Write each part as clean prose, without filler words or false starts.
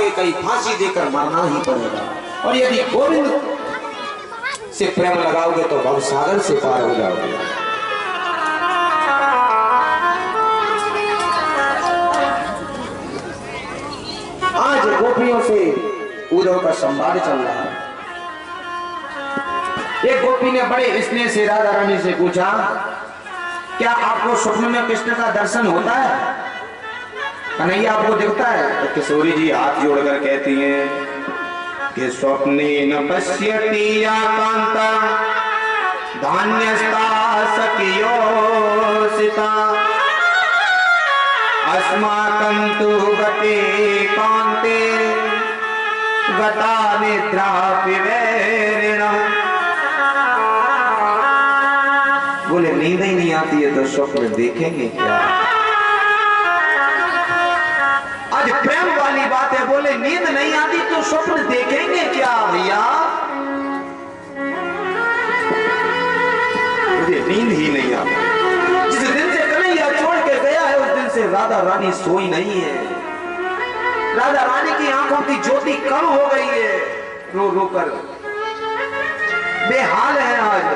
के कहीं फांसी देकर मरना ही पड़ेगा। और यदि गोविंद से प्रेम लगाओगे तो भवसागर से पार हो जाओगे। आज गोपियों से उद्धव का संवाद चल रहा है। एक गोपी ने बड़े स्नेह से राधा रानी से पूछा, क्या आपको स्वप्न में कृष्ण का दर्शन होता है? कन्हैया आपको दिखता है? तो किशोरी जी हाथ जोड़कर कहती हैं कि स्वप्ने न पश्यति या कांता धान्यस्ता सखियोसिता अस्माकं तु गते कांते गता निद्रा विवेरिणा। बोले नींद ही नहीं आती है तो स्वप्न देखेंगे क्या? आज प्रेम वाली बात है। बोले नींद नहीं आती तो स्वप्न देखेंगे क्या भैया? मुझे नींद ही नहीं आती। जिस दिन से कन्हैया छोड़ के गया है उस दिन से राधा रानी सोई नहीं है। राधा रानी की आंखों की ज्योति कम हो गई है। रो रो कर बेहाल है आज।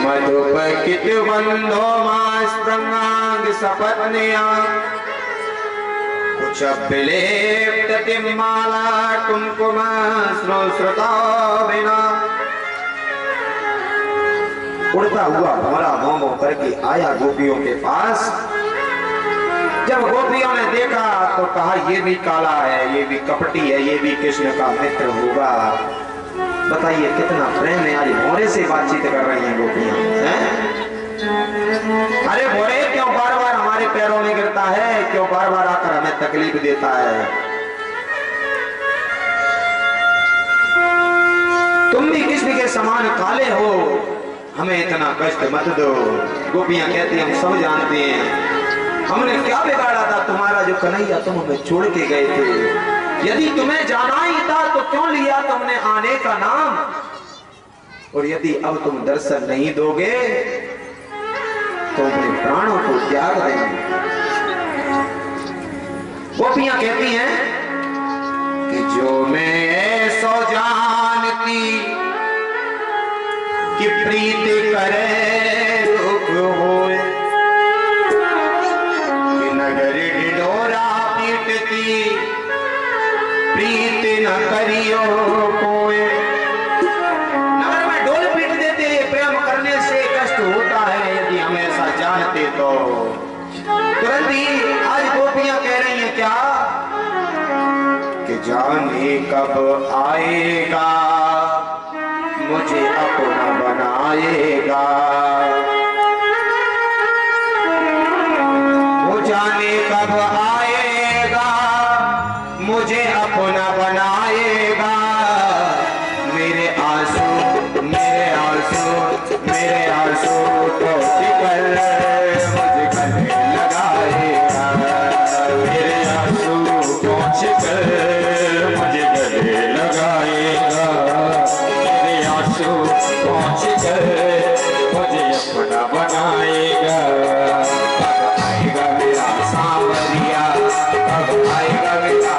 मधुपकित बंधो मास प्रंगांग सपत्निया कुछ विलेप्त माला कुमकुम श्रुता बिना। उड़ता हुआ भंवरा मोमो करके आया गोपियों के पास। जब गोपियों ने देखा तो कहा ये भी काला है, ये भी कपटी है, ये भी कृष्ण का मित्र होगा। बताइए कितना प्रेम है। आज मोरे से बातचीत कर रही हैं गोपियां। अरे मोरे क्यों बार बार हमारे पैरों में गिरता है? क्यों बार बार आकर हमें तकलीफ देता है? तुम भी कृष्ण के समान काले हो, हमें इतना कष्ट मत दो। गोपियां कहती हम सब जानते हैं, हमने क्या बिगाड़ा था तुम्हारा जो कन्हैया तुम हमें छोड़ के गए थे। यदि तुम्हें जाना ही था तो क्यों लिया तुमने आने का नाम? और यदि अब तुम दर्शन नहीं दोगे तो अपने प्राणों को त्याग देंगे। गोपियां कहती हैं कि जो मैं सो जानती कि प्रीति करे दुख होए कि नगर ढिढोरा पीटती प्रीति न करियो कोई। नगर में ढोल पीट देते प्रेम करने से कष्ट होता है। यदि हम ऐसा जानते तो तुरंत ही आज गोपियां कह रही हैं क्या कि जाने कब आएगा मुझे अपना बनाएगा। वो जाने कब आएगा मुझे अपना बनाएगा। मेरे आंसू मेरे आंसू मेरे आंसू को कर मुझे गले लगाएगा। मेरे आंसू पहुँच कर मुझे गले लगाएगा। मेरे आंसू पहुँच कर मुझे अपना बनाएगा। कब आएगा मेरा सांवरिया, कब आएगा मेरा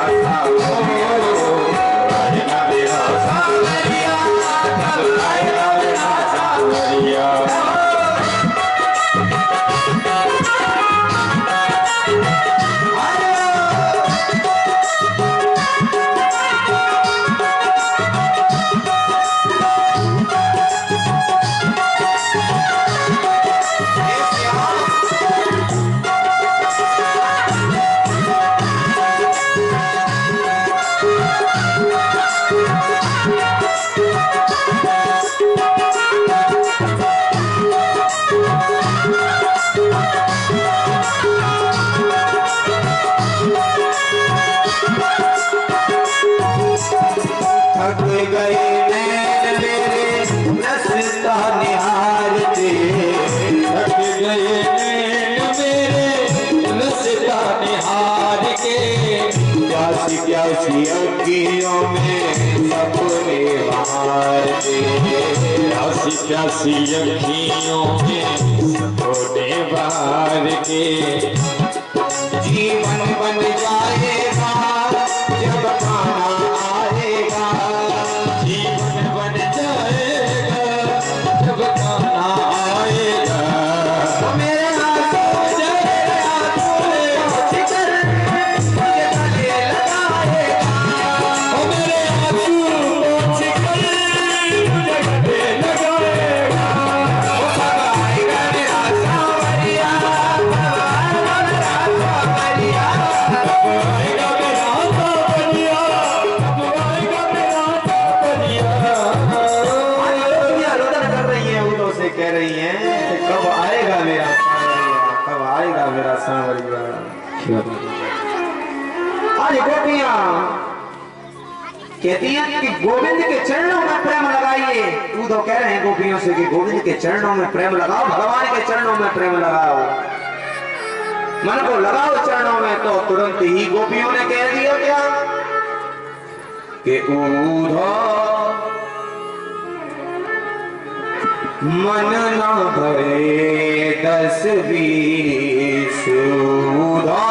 प्यासी अखियों में सपने बहार दे। प्यासी प्यासी अखियों में सपने बहार के जी आज गोपियां कहती हैं कि गोविंद के चरणों में प्रेम लगाइए। तू तो कह रहे हैं गोपियों से कि गोविंद के चरणों में प्रेम लगाओ, भगवान के चरणों में प्रेम लगाओ, मन को लगाओ चरणों में। तो तुरंत ही गोपियों ने कह दिया क्या कि ऊधा मन ना भरे 10-20, ऊधा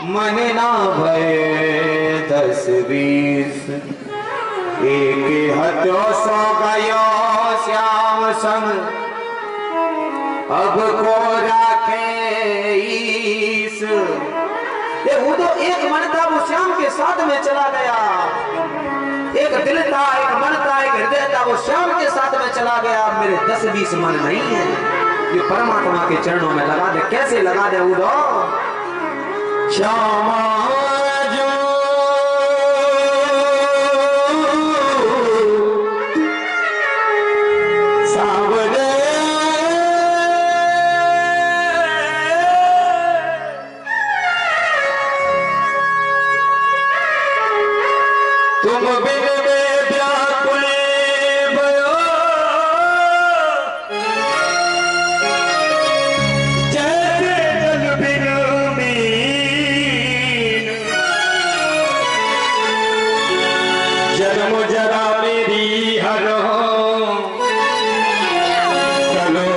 मन ना भरे 10-20, एक हथों सो गयो श्याम संग, अब को राखे ईस। वो तो एक मन था, वो श्याम के साथ में चला गया। एक दिल था, एक मन था, एक हृदय था, वो श्याम के साथ में चला गया। मेरे 10-20 मन नहीं है, ये परमात्मा के चरणों में लगा दे। कैसे लगा दे उदो? श्यामा जो सावरे तुम बिन में व्याकुल भयो, जैसे जल बिन मीन, जन्म जरा मेरी हरो, चलो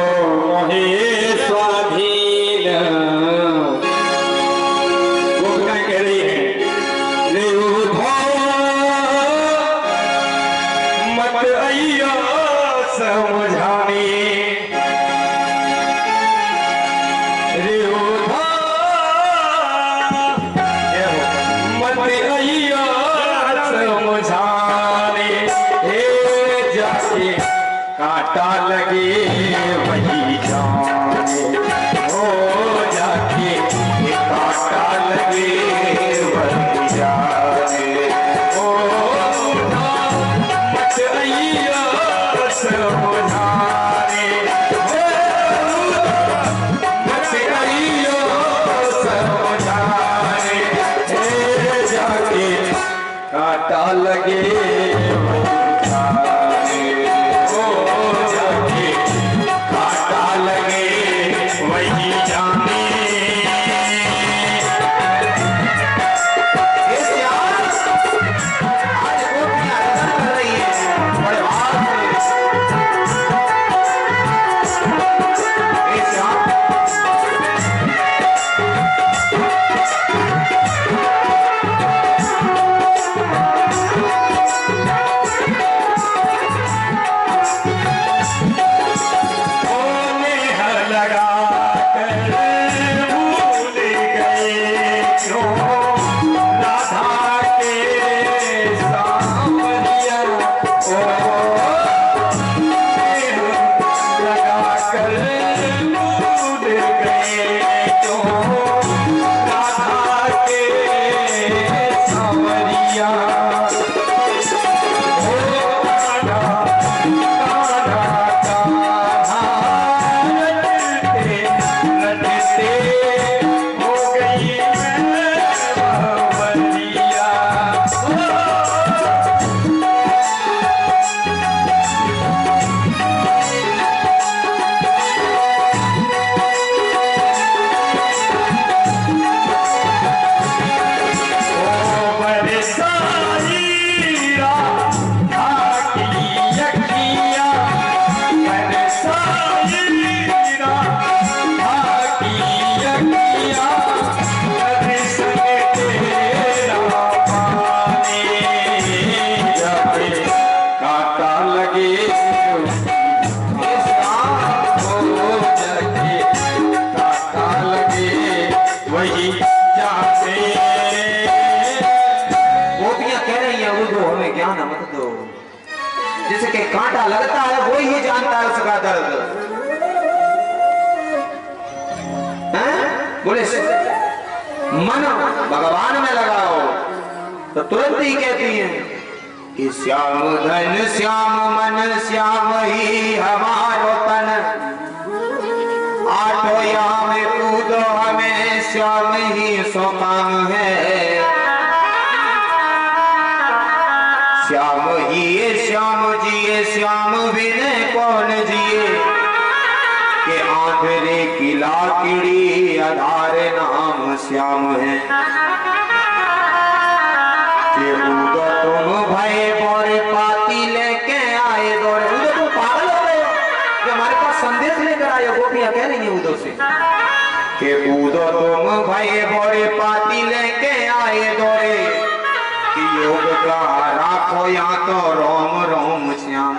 मोहे स्वाधीन। वो क्या कह रही है? रे समझाने रे उधा मत आइया समझाने, जाके कांटा लगे वही जाने, ओ जाके कांटा लगे वही जाने, ओ मत आइया समझाने, मत आइयो समझाने, जाके कांटा लगे वही जाने, ओ जाके कांटा लगे वही जाने। जिसके कांटा लगता है वो ही जानता है उसका दर्द। बोले मन भगवान में लगाओ तो तुरंत ही कहती है कि श्याम धन श्याम मन श्याम ही हमारो तन। आज तो यहाँ में कूदो हमें श्याम ही सो काम है। श्याम ही श्याम जिए श्याम बिन कौन जिए के आंधरे की लाकड़ी आधार नाम श्याम है। के उदो तुम भय बोरे पाती लेके आए दौरे। उदो तुम पागल हो गए हो जो हमारे पास संदेश लेकर आए हो। गोपियां कह रही है उदो से के उदो तुम भय बोरे पाती लेके आए दौरे कि योग का राखो या तो रोम रोम श्याम।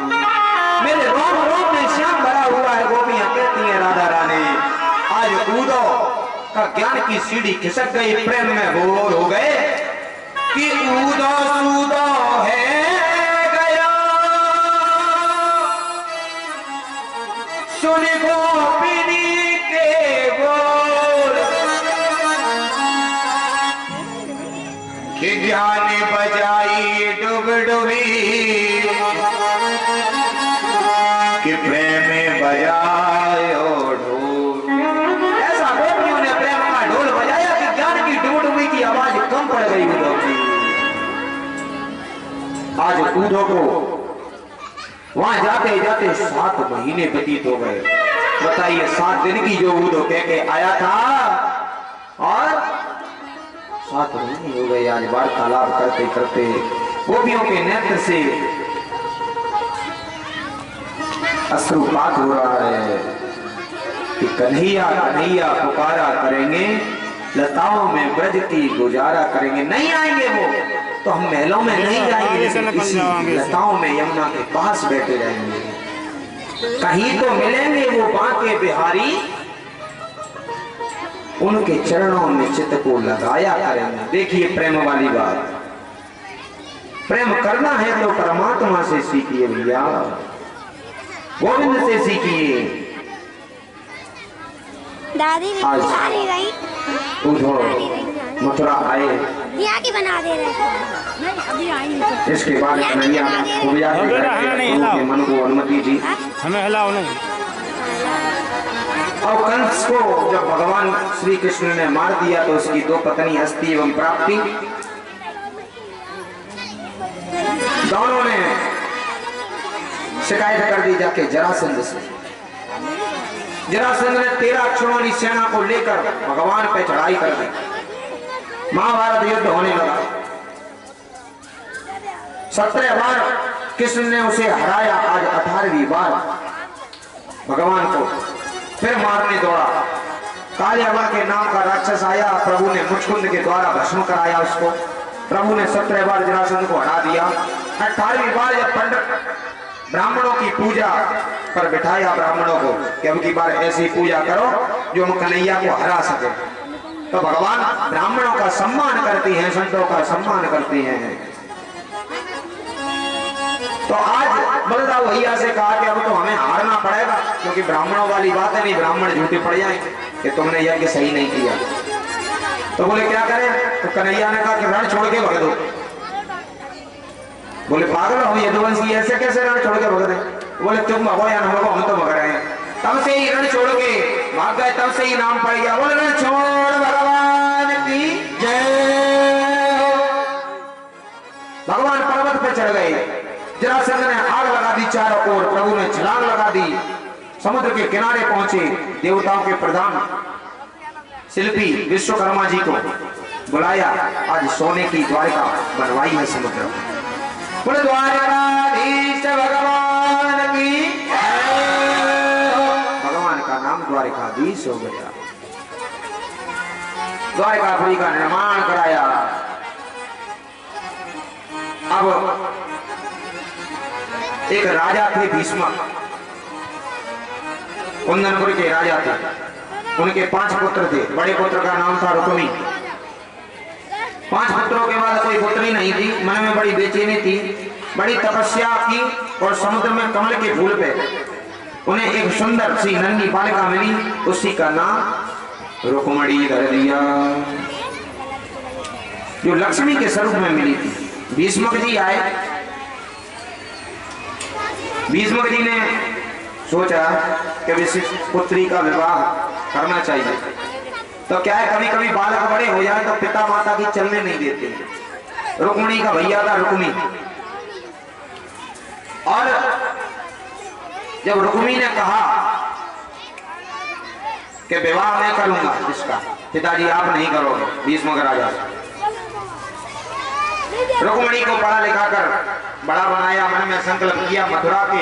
मेरे रोम रोम में श्याम भरा हुआ है। गोपियां कहती हैं राधा रानी आज उदो का ज्ञान की सीढ़ी खिसक गई, प्रेम में भोर हो गए कि उदो सूदो है गया। सुन गोपिनी के बोल कि ज्ञान बजाई डुब डुबी कि प्रेम बजायो ढोल। ऐसा गोपियों ने प्रेम का ढोल बजाया कि ज्ञान की डुब डुबी की आवाज कम पड़ गई उदो की। आज उदो को वहां जाते जाते 7 महीने व्यतीत हो गए। बताइए 7 दिन की जो उदो कह के आया था और 7 महीने हो गए। आज वार्तालाप करते करते गोपियों के नेत्र से अश्रुपात हो रहा है कि कन्हैया कन्हैया पुकारा करेंगे, लताओं में ब्रज की गुजारा करेंगे। नहीं आएंगे वो तो हम महलों में नहीं जाएंगे, इसी लताओं में यमुना के पास बैठे रहेंगे। कहीं तो मिलेंगे वो बांके बिहारी, उनके चरणों में चित्त को लगाया करेंगे। देखिए प्रेम वाली बात, प्रेम करना है तो परमात्मा से सीखिए भैया, गोविंद से सीखिए। दादी आज उधो मथुरा आए, की बना दे रहे अभी आई। इसके बाद कन्हैया के मन को अनुमति दी, हमें हिलाओ नहीं। और कंस को जब भगवान श्री कृष्ण ने मार दिया तो उसकी 2 पत्नी हस्ती एवं प्राप्ति दोनों ने शिकायत कर दी जाके जरासंध से। जरासंध ने 13 अक्षरों सेना को लेकर भगवान पे चढ़ाई कर दी। महाभारत युद्ध होने लगा। 17 बार कृष्ण ने उसे हराया, आज 18वीं बार भगवान को फिर मारने दौड़ा। कालियाबा के नाम का राक्षस आया, प्रभु ने मुचकुंद के द्वारा भस्म कराया उसको। प्रभु ने 17 बार जरासंध को हरा दिया। 18वीं बार जब पंडित ब्राह्मणों की पूजा पर बिठाया ब्राह्मणों को कि अब की बार ऐसी पूजा करो जो हम कन्हैया को हरा सके, तो भगवान ब्राह्मणों का सम्मान करती हैं, संतों का सम्मान करती हैं। तो आज बलदाऊ भैया से कहा कि अब तो हमें हारना पड़ेगा, क्योंकि ब्राह्मणों वाली बात है, नहीं ब्राह्मण झूठे पड़ जाएंगे कि तुमने यज्ञ सही नहीं किया। तो बोले क्या करें? तो कन्हैया ने कहा कि रण छोड़ के भग दो। बोले पागल हो यदुवंशी, ऐसे कैसे रण छोड़ के भग दे? बोले तुम भगो या न भगो, हम तो भग रहे हैं। तब से ही रण छोड़ के भाग गए, तब से ही नाम पड़ गया। बोले रण छोड़ भगवान की जय। भगवान पर्वत पे चढ़ गए। जरासंध ने आग लगा दी चारों ओर, प्रभु ने छलांग लगा दी, समुद्र के किनारे पहुंचे। देवताओं के प्रधान शिल्पी विश्वकर्मा जी को बुलाया, आज सोने की द्वारिका बनवाई है समुद्र। बोले द्वारिकाधीश भगवान की, भगवान का नाम द्वारिकाधीश हो गया। द्वारिकापुरी का निर्माण कराया। अब एक राजा थे भीष्मक, कुंदनपुर के राजा थे। उनके 5 पुत्र थे। बड़े पुत्र का नाम था रुक्मी। 5 पुत्रों के बाद कोई पुत्री नहीं थी। मन में बड़ी बेचैनी थी, बड़ी तपस्या की, और समुद्र में कमल के फूल पे उन्हें एक सुंदर सी नन्ही बालिका मिली, उसी का नाम रुक्मणी धर दिया, जो लक्ष्मी के स्वरूप में मिली थी। भीष्मक जी आए। भीष्मक जी ने सोचा कि विशिष्ट पुत्री का विवाह करना चाहिए। तो क्या है, कभी कभी बालक बड़े हो जाए तो पिता माता की चलने नहीं देते। रुक्मिणी का भैया था रुक्मी, और जब रुक्मी ने कहा कि विवाह मैं करूंगा इसका, पिताजी आप नहीं करोगे, भीष्म राजा। रुक्मिणी को पढ़ा लिखा कर बड़ा बनाया, मन में संकल्प किया मथुरा के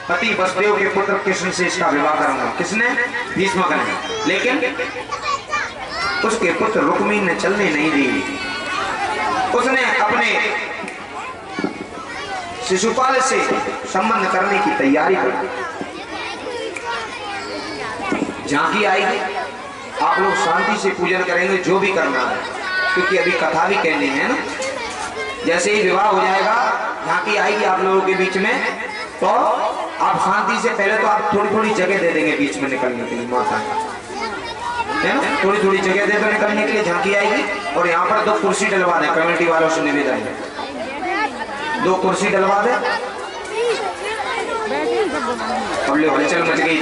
पति वसुदेव के पुत्र कृष्ण से इसका विवाह करूंगा। किसने? भीष्म ने। लेकिन उसके पुत्र रुक्मी ने चलने नहीं दी। उसने अपने शिशुपाल से संबंध करने की तैयारी कर। झांकी आएगी, आप लोग शांति से पूजन करेंगे जो भी करना है, क्योंकि अभी कथा भी कहनी है ना। जैसे ही विवाह हो जाएगा, झांकी आएगी आप लोगों के बीच में, तो आप शांति से, पहले तो आप थोड़ी थोड़ी जगह दे देंगे बीच में निकलने के लिए, माता है ना, थोड़ी थोड़ी जगह दे दो निकलने के लिए। झांकी आएगी और यहाँ पर 2 कुर्सी डलवा दें, कमेटी वालों से निवेदन है 2 कुर्सी डलवा दे। हलचल मच गई।